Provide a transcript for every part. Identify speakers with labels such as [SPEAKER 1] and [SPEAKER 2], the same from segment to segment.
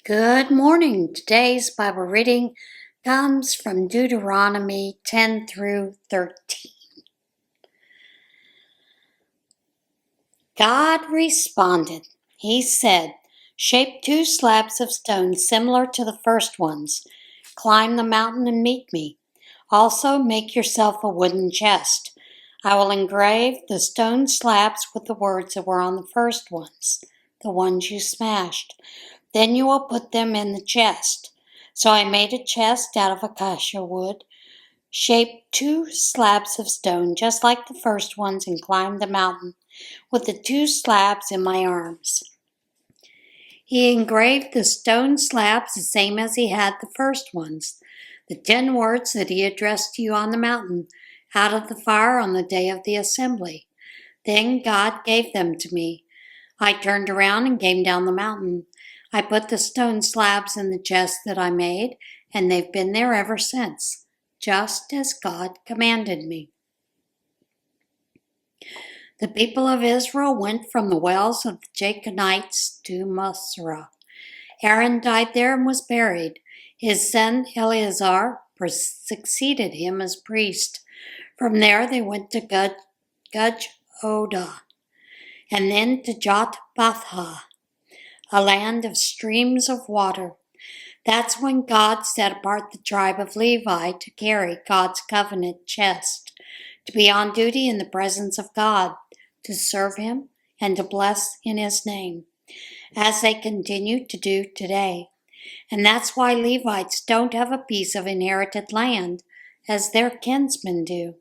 [SPEAKER 1] Good morning. Today's Bible reading comes from Deuteronomy 10 through 13. God responded. He said, "Shape 2 slabs of stone similar to the first ones. Climb the mountain and meet me. Also make yourself a wooden chest. I will engrave the stone slabs with the words that were on the first ones, the ones you smashed. Then you will put them in the chest." So I made a chest out of acacia wood, shaped 2 slabs of stone just like the first ones, and climbed the mountain with the 2 slabs in my arms. He engraved the stone slabs the same as he had the first ones, the 10 words that he addressed to you on the mountain out of the fire on the day of the assembly. Then God gave them to me. I turned around and came down the mountain. I put the stone slabs in the chest that I made, and they've been there ever since, just as God commanded me. The people of Israel went from the wells of the Jaconites to Masrah. Aaron died there and was buried. His son Eleazar succeeded him as priest. From there they went to Gudgodah, and then to Jotbathah, a land of streams of water. That's when God set apart the tribe of Levi to carry God's covenant chest, to be on duty in the presence of God, to serve him and to bless in his name, as they continue to do today. And that's why Levites don't have a piece of inherited land, as their kinsmen do.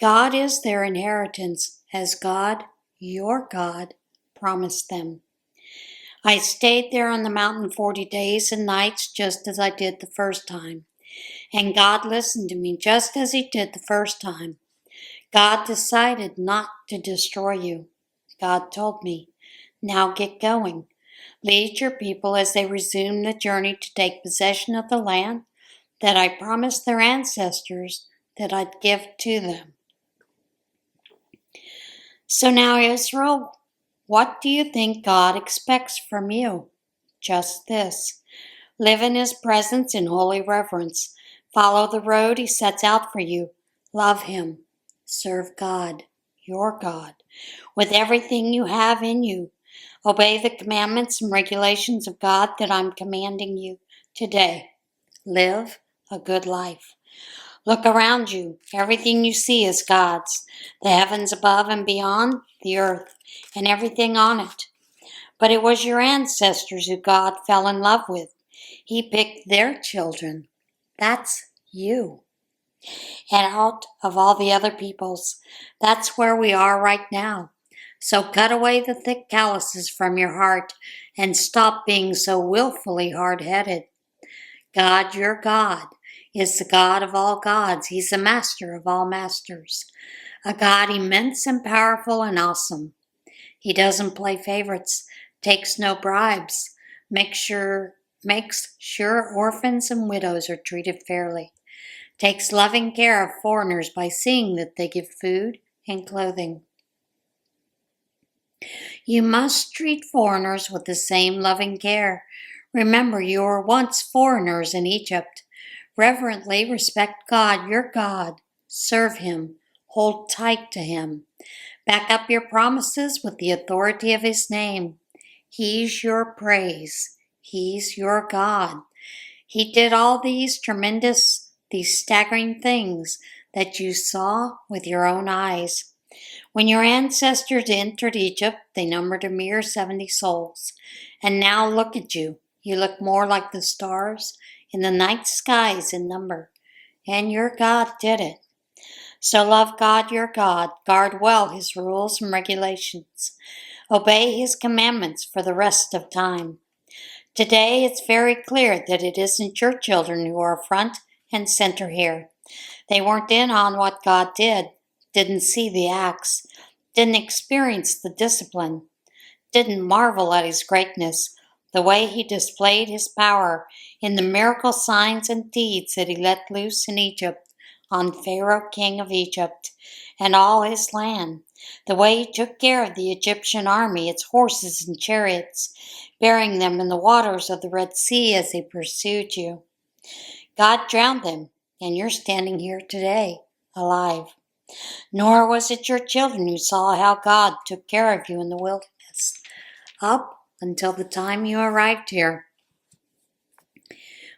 [SPEAKER 1] God is their inheritance, as God, your God, promised them. I stayed there on the mountain 40 days and nights, just as I did the first time. And God listened to me just as he did the first time. God decided not to destroy you. God told me, "Now get going. Lead your people as they resume the journey to take possession of the land that I promised their ancestors that I'd give to them." So now, Israel, what do you think God expects from you? Just this. Live in his presence in holy reverence. Follow the road he sets out for you. Love him. Serve God, your God, with everything you have in you. Obey the commandments and regulations of God that I'm commanding you today. Live a good life. Look around you. Everything you see is God's. The heavens above and beyond, the earth, and everything on it. But it was your ancestors who God fell in love with. He picked their children. That's you. And out of all the other peoples, that's where we are right now. So cut away the thick calluses from your heart and stop being so willfully hard-headed. God, your God, is the God of all gods. He's the master of all masters, a God immense and powerful and awesome. He doesn't play favorites, takes no bribes, makes sure orphans and widows are treated fairly, takes loving care of foreigners by seeing that they get food and clothing. You must treat foreigners with the same loving care. Remember, you were once foreigners in Egypt. Reverently respect God, your God. Serve him. Hold tight to him. Back up your promises with the authority of his name. He's your praise. He's your God. He did all these staggering things that you saw with your own eyes. When your ancestors entered Egypt, they numbered a mere 70 souls. And now look at you. You look more like the stars in the night skies in number. And your God did it. So love God, your God. Guard well his rules and regulations. Obey his commandments for the rest of time. Today it's very clear that it isn't your children who are front and center here. They weren't in on what God did, didn't see the acts, didn't experience the discipline, didn't marvel at his greatness, the way he displayed his power in the miracle signs and deeds that he let loose in Egypt on Pharaoh, king of Egypt, and all his land, the way he took care of the Egyptian army, its horses and chariots, burying them in the waters of the Red Sea as they pursued you. God drowned them, and you're standing here today, alive. Nor was it your children who saw how God took care of you in the wilderness, up until the time you arrived here.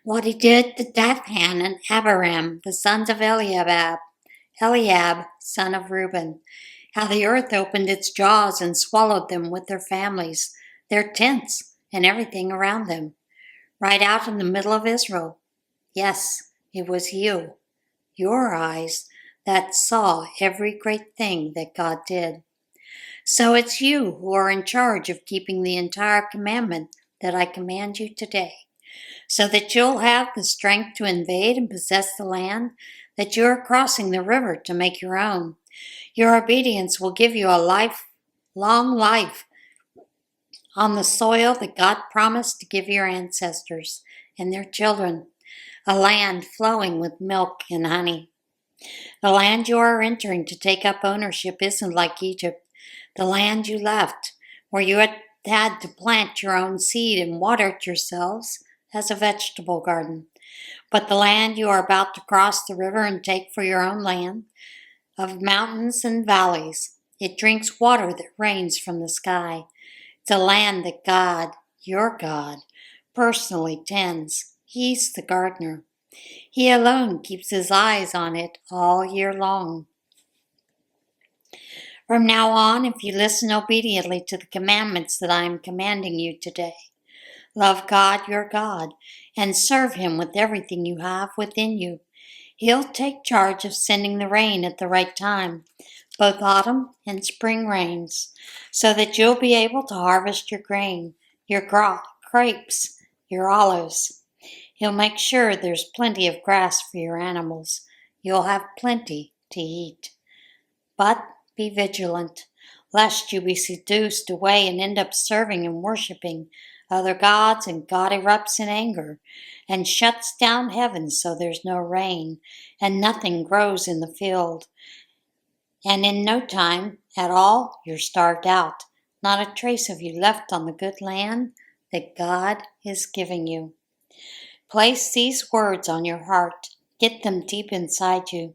[SPEAKER 1] What he did to Dathan and Abiram, the sons of Eliab, son of Reuben, how the earth opened its jaws and swallowed them with their families, their tents, and everything around them, right out in the middle of Israel. Yes, it was you, your eyes, that saw every great thing that God did. So it's you who are in charge of keeping the entire commandment that I command you today, so that you'll have the strength to invade and possess the land that you are crossing the river to make your own. Your obedience will give you a long life on the soil that God promised to give your ancestors and their children, a land flowing with milk and honey. The land you are entering to take up ownership isn't like Egypt, the land you left, where you had to plant your own seed and water it yourselves as a vegetable garden. But the land you are about to cross the river and take for your own land, of mountains and valleys, it drinks water that rains from the sky. It's a land that God, your God, personally tends. He's the gardener. He alone keeps his eyes on it all year long. From now on, if you listen obediently to the commandments that I am commanding you today, love God, your God, and serve him with everything you have within you, he'll take charge of sending the rain at the right time, both autumn and spring rains, so that you'll be able to harvest your grain, your grapes, your olives. He'll make sure there's plenty of grass for your animals. You'll have plenty to eat. But be vigilant, lest you be seduced away and end up serving and worshiping other gods, and God erupts in anger and shuts down heaven so there's no rain and nothing grows in the field. And in no time at all, you're starved out, not a trace of you left on the good land that God is giving you. Place these words on your heart. Get them deep inside you.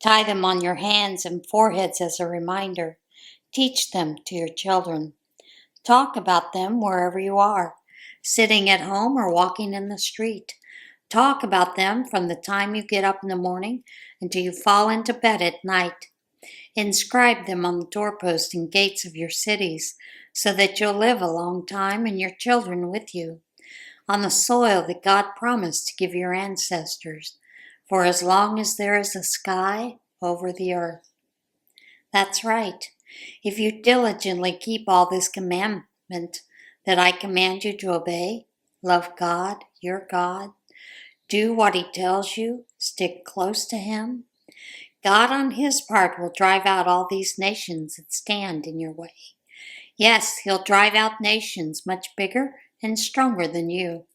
[SPEAKER 1] Tie them on your hands and foreheads as a reminder. Teach them to your children. Talk about them wherever you are, sitting at home or walking in the street. Talk about them from the time you get up in the morning until you fall into bed at night. Inscribe them on the doorposts and gates of your cities so that you'll live a long time and your children with you, on the soil that God promised to give your ancestors, for as long as there is a sky over the earth. That's right. If you diligently keep all this commandment that I command you to obey, love God, your God, do what he tells you, stick close to him, God on his part will drive out all these nations that stand in your way. Yes, he'll drive out nations much bigger and stronger than you.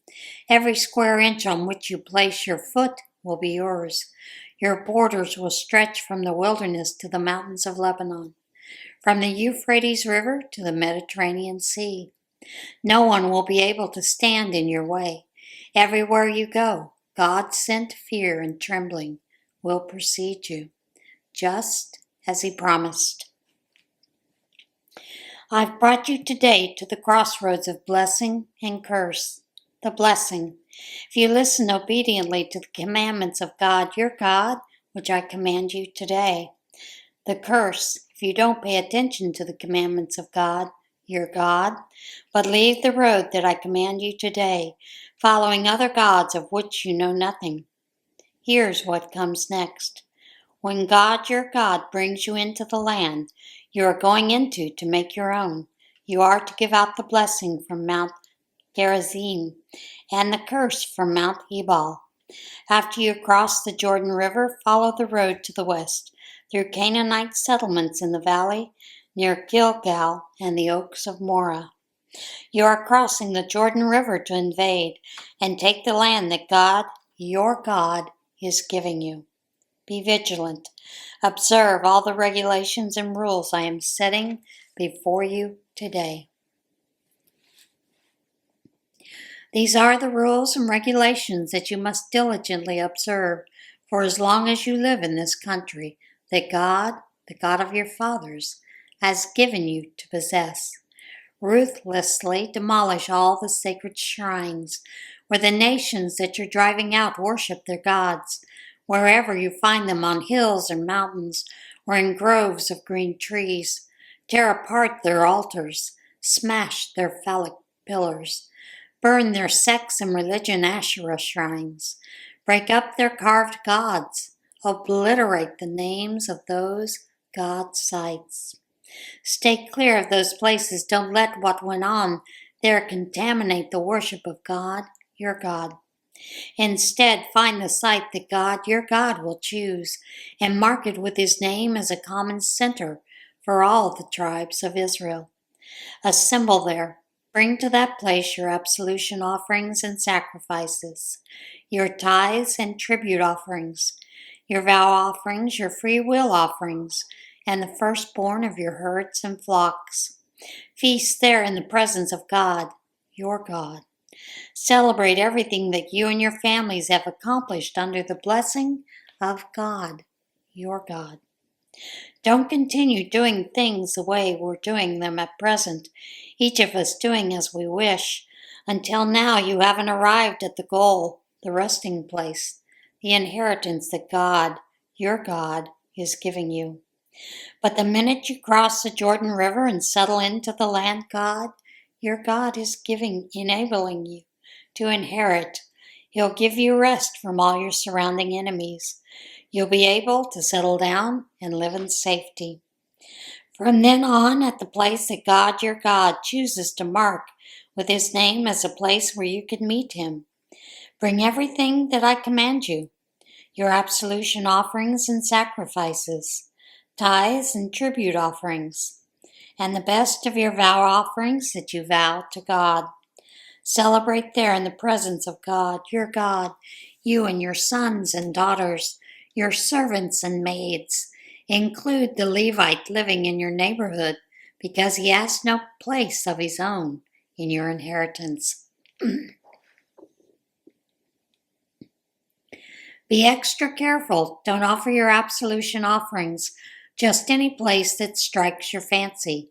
[SPEAKER 1] Every square inch on which you place your foot will be yours. Your borders will stretch from the wilderness to the mountains of Lebanon, from the Euphrates River to the Mediterranean Sea. No one will be able to stand in your way. Everywhere you go, God-sent fear and trembling will precede you, just as he promised. I've brought you today to the crossroads of blessing and curse. The blessing. If you listen obediently to the commandments of God, your God, which I command you today. The curse. If you don't pay attention to the commandments of God, your God, but leave the road that I command you today, following other gods of which you know nothing. Here's what comes next. When God, your God, brings you into the land you are going into to make your own, you are to give out the blessing from Mount Gerizim and the curse from Mount Ebal. After you cross the Jordan River, follow the road to the west, through Canaanite settlements in the valley, near Gilgal and the oaks of Morah. You are crossing the Jordan River to invade and take the land that God, your God, is giving you. Be vigilant. Observe all the regulations and rules I am setting before you today. These are the rules and regulations that you must diligently observe for as long as you live in this country that God, the God of your fathers, has given you to possess. Ruthlessly demolish all the sacred shrines where the nations that you're driving out worship their gods, wherever you find them on hills or mountains or in groves of green trees. Tear apart their altars, smash their phallic pillars, burn their sex and religion Asherah shrines, break up their carved gods, obliterate the names of those God sites. Stay clear of those places. Don't let what went on there contaminate the worship of God, your God. Instead, find the site that God, your God, will choose and mark it with his name as a common center for all the tribes of Israel. Assemble there. Bring to that place your absolution offerings and sacrifices, your tithes and tribute offerings, your vow offerings, your free will offerings, and the firstborn of your herds and flocks. Feast there in the presence of God, your God. Celebrate everything that you and your families have accomplished under the blessing of God, your God. Don't continue doing things the way we're doing them at present, each of us doing as we wish. Until now, you haven't arrived at the goal, the resting place, the inheritance that God, your God, is giving you. But the minute you cross the Jordan River and settle into the land God, your God is enabling you to inherit, he'll give you rest from all your surrounding enemies. You'll be able to settle down and live in safety. From then on, at the place that God, your God, chooses to mark with his name as a place where you can meet him, bring everything that I command you, your absolution offerings and sacrifices, tithes and tribute offerings, and the best of your vow offerings that you vow to God. Celebrate there in the presence of God, your God, you and your sons and daughters, your servants and maids. Include the Levite living in your neighborhood because he has no place of his own in your inheritance. Be extra careful. Don't offer your absolution offerings just any place that strikes your fancy.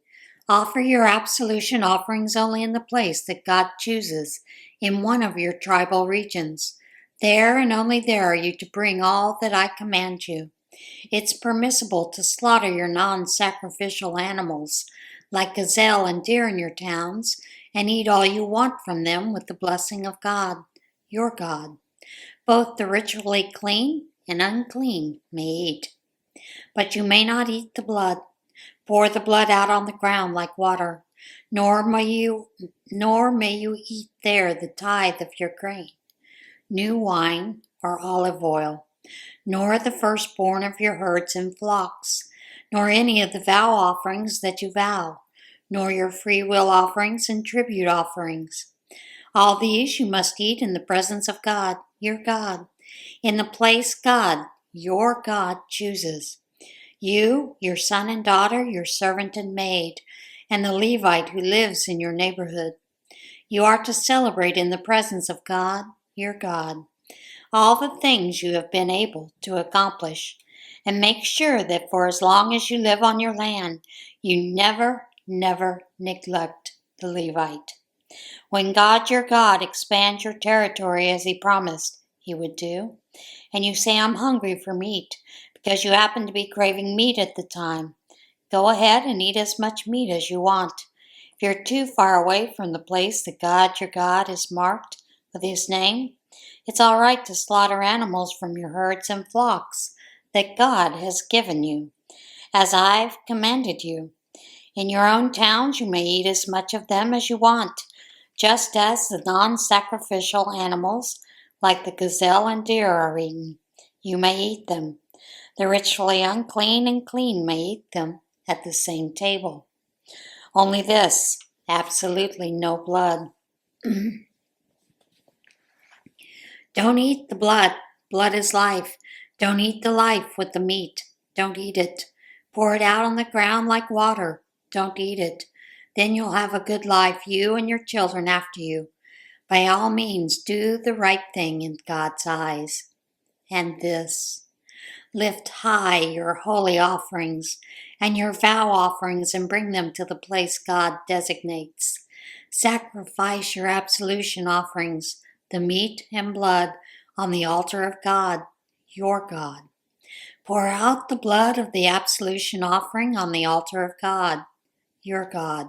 [SPEAKER 1] Offer your absolution offerings only in the place that God chooses in one of your tribal regions. There and only there are you to bring all that I command you. It's permissible to slaughter your non-sacrificial animals, like gazelle and deer in your towns, and eat all you want from them with the blessing of God, your God. Both the ritually clean and unclean may eat. But you may not eat the blood. Pour the blood out on the ground like water, nor may you eat there the tithe of your grain, new wine or olive oil, nor the firstborn of your herds and flocks, nor any of the vow offerings that you vow, nor your free will offerings and tribute offerings. All these you must eat in the presence of God, your God, in the place God, your God, chooses. You, your son and daughter, your servant and maid, and the Levite who lives in your neighborhood. You are to celebrate in the presence of God, your God, all the things you have been able to accomplish, and make sure that for as long as you live on your land, you never neglect the Levite. When God, your God, expands your territory as he promised he would do, and you say, I'm hungry for meat, because you happen to be craving meat at the time, go ahead and eat as much meat as you want. If you're too far away from the place that God, your God, has marked with his name, it's all right to slaughter animals from your herds and flocks that God has given you, as I've commanded you. In your own towns, you may eat as much of them as you want, just as the non-sacrificial animals, like the gazelle and deer, are eaten. You may eat them. The ritually unclean and clean may eat them at the same table. Only this, absolutely no blood. Don't eat the blood. Blood is life. Don't eat the life with the meat. Don't eat it. Pour it out on the ground like water. Don't eat it. Then you'll have a good life, you and your children after you. By all means, do the right thing in God's eyes. And this, lift high your holy offerings and your vow offerings and bring them to the place God designates. Sacrifice your absolution offerings, the meat and blood, on the altar of God, your God. Pour out the blood of the absolution offering on the altar of God, your God.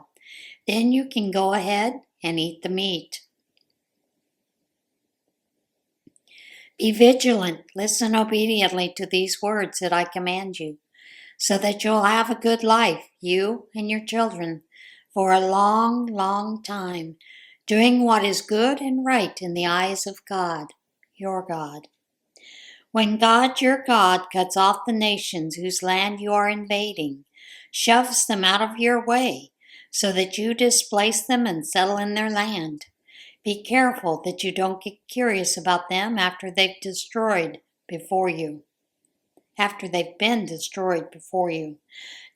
[SPEAKER 1] Then you can go ahead and eat the meat. Be vigilant, listen obediently to these words that I command you, so that you'll have a good life, you and your children, for a long, long time, doing what is good and right in the eyes of God, your God. When God, your God, cuts off the nations whose land you are invading, shoves them out of your way, so that you displace them and settle in their land, be careful that you don't get curious about them after they've been destroyed before you.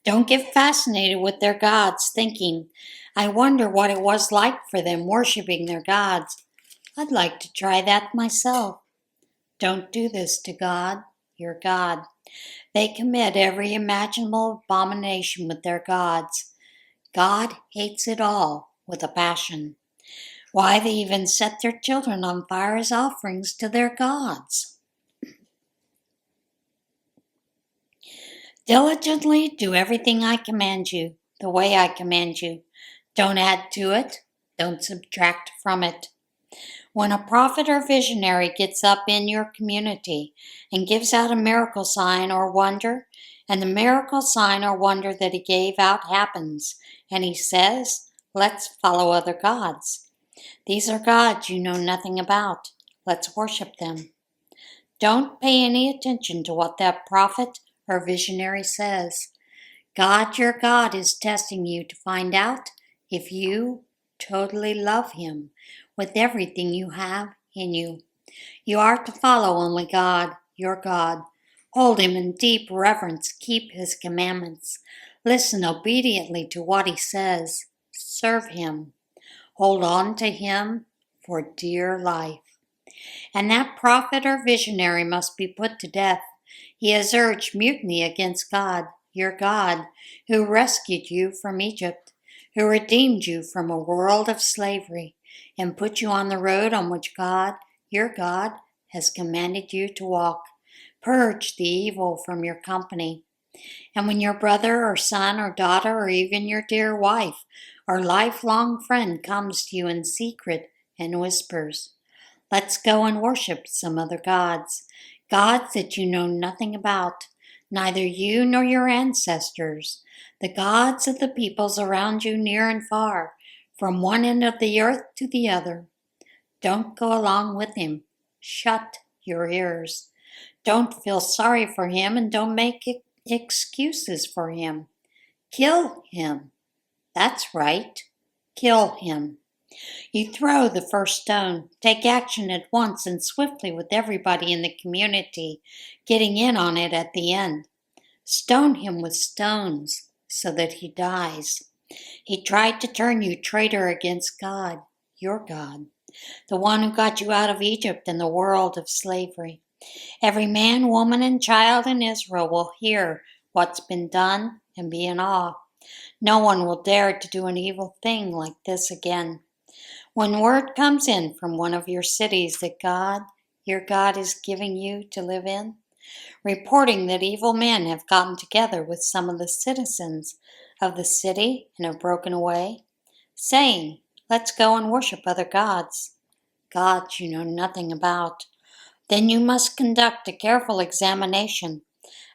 [SPEAKER 1] Don't get fascinated with their gods, thinking, I wonder what it was like for them worshiping their gods. I'd like to try that myself. Don't do this to God, your God. They commit every imaginable abomination with their gods. God hates it all with a passion. Why, they even set their children on fire as offerings to their gods. Diligently do everything I command you, the way I command you. Don't add to it, don't subtract from it. When a prophet or visionary gets up in your community and gives out a miracle sign or wonder, and the miracle sign or wonder that he gave out happens, and he says, let's follow other gods. These are gods you know nothing about. Let's worship them. Don't pay any attention to what that prophet or visionary says. God, your God, is testing you to find out if you totally love him with everything you have in you. You are to follow only God, your God. Hold him in deep reverence. Keep his commandments. Listen obediently to what he says. Serve him. Hold on to him for dear life. And that prophet or visionary must be put to death. He has urged mutiny against God, your God, who rescued you from Egypt, who redeemed you from a world of slavery, and put you on the road on which God, your God, has commanded you to walk. Purge the evil from your company. And when your brother or son or daughter or even your dear wife or lifelong friend comes to you in secret and whispers, let's go and worship some other gods, gods that you know nothing about, neither you nor your ancestors, the gods of the peoples around you near and far, from one end of the earth to the other. Don't go along with him. Shut your ears. Don't feel sorry for him and don't make excuses for him. Kill him. That's right. Kill him. You throw the first stone. Take action at once and swiftly with everybody in the community getting in on it at the end. Stone him with stones so that he dies. He tried to turn you traitor against God, your God, the one who got you out of Egypt and the world of slavery. Every man, woman, and child in Israel will hear what's been done and be in awe. No one will dare to do an evil thing like this again. When word comes in from one of your cities that God, your God, is giving you to live in, reporting that evil men have gotten together with some of the citizens of the city and have broken away, saying, let's go and worship other gods, gods you know nothing about, then you must conduct a careful examination.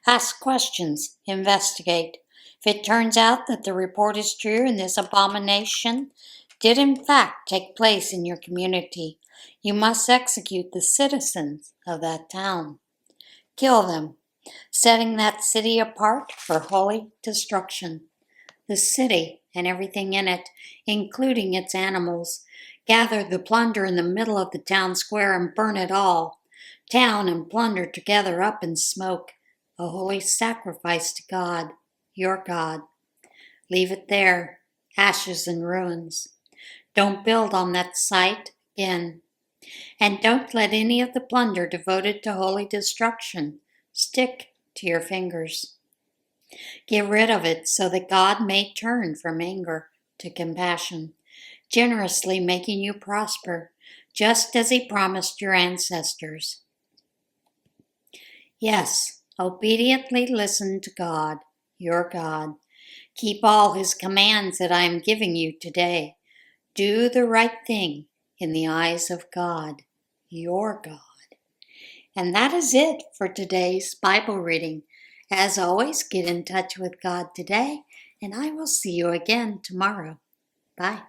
[SPEAKER 1] Ask questions, investigate. If it turns out that the report is true and this abomination did in fact take place in your community, you must execute the citizens of that town. Kill them, setting that city apart for holy destruction. The city and everything in it, including its animals. Gather the plunder in the middle of the town square and burn it all. Town and plunder together up in smoke, a holy sacrifice to God, your God. Leave it there, ashes and ruins. Don't build on that site, Again. And don't let any of the plunder devoted to holy destruction stick to your fingers. Get rid of it so that God may turn from anger to compassion, generously making you prosper, just as He promised your ancestors. Yes, obediently listen to God, your God. Keep all His commands that I am giving you today. Do the right thing in the eyes of God, your God. And that is it for today's Bible reading. As always, get in touch with God today, and I will see you again tomorrow. Bye.